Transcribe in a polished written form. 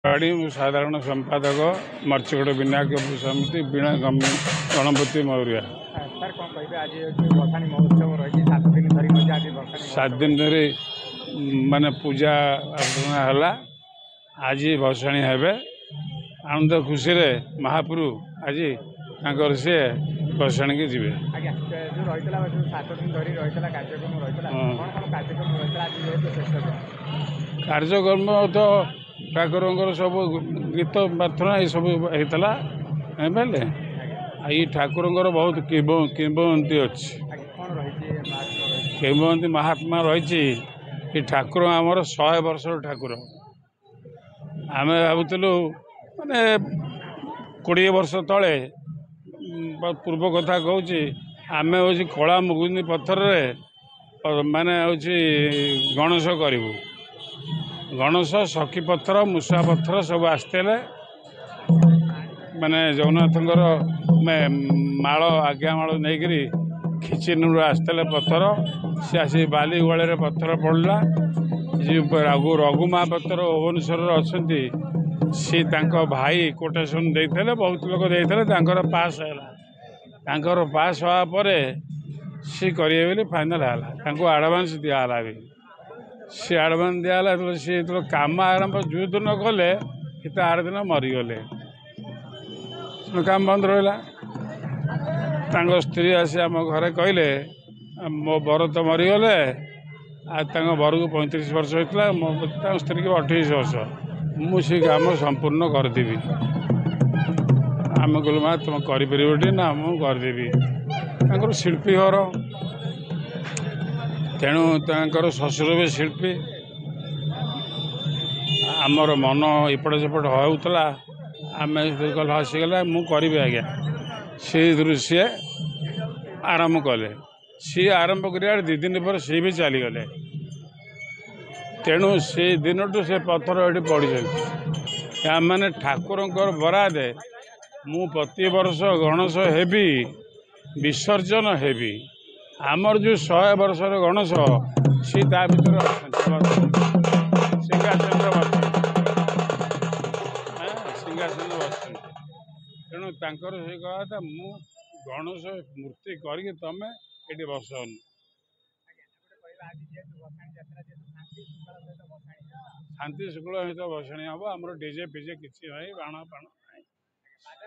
पाड़ी साधारण संपादक मर्चगढ़ विनायक समिति बीणा गणपति मौर्य। सर कौन कहे आज बसाणी महोत्सव रही 7 दिन धरी आज 7 दिन धरी माने पूजा अर्चना है आज भसाणी हेबे आनंद खुशी रे महाप्रभु आज सी भसाणी की जीवे। आज्ञा जो रही 7 दिन धरी रही कार्यक्रम रही कौन कौन कार्यक्रम रही आज जेहेतु शेष दिन कार्यक्रम तो ठाकुर सब गीत प्रार्थना ये सब होता है ये ठाकुर बहुत किंवदंती अच्छी किंवदंती महात्मा रही कि ठाकुर आमर 100 वर्ष ठाकुर आम भावुलु माने 20 वर्ष तले पूर्व कथा कहूँ आम हूँ कला मुगुंदी पत्थर माने हूँ गणेश करूँ गणेश सखी पत्थर मूषा पत्थर सब आसते माने जगन्नाथ माल आज्ञा माल नहीं खिचिनुर आसते पत्थर सी आसी बाली गुआल पत्थर पड़ा रघु महापात्र भुवनेश्वर अच्छा सी भाई कोटेसन देते बहुत लोक देते पास है पास होगापर सी करेंगे फाइनाल है आडभांस दिहला भी सी आडभांस दिहला सी जो कम आरंभ जो दिन कले हित 8 दिन मरीगले काम बंद रहा स्त्री आसी आम घरे कहले मो बर तो मरीगले बर को 35 वर्ष होता मो स्त्री को 28 वर्ष मुझे काम संपूर्ण करदेवी आम कहलु माँ तुम कर ना मुझे करदेवी शिल्पी घर तेणु शशुर भी शिल्पी आमर मन एपट सेपट होता आम कल हसीगला मुझे आज्ञा से सी आरंभ कले सी आरंभ कर 2 दिन पर सी भी चलीगले तेणु से दिन टू से पत्थर ये पड़ मैंने ठाकुर बराद मु प्रति वर्ष गणेश हेबी विसर्जन हेबी आमर जो 100 वर्ष गणेश सी भर सिंहासन सिंहासन बस तेणु से कहा था मु गणेश मूर्ति करके तमें ये बसन शांति शुक्ल सहित भसाणी हम आम डीजे फिजे किसी ना बाण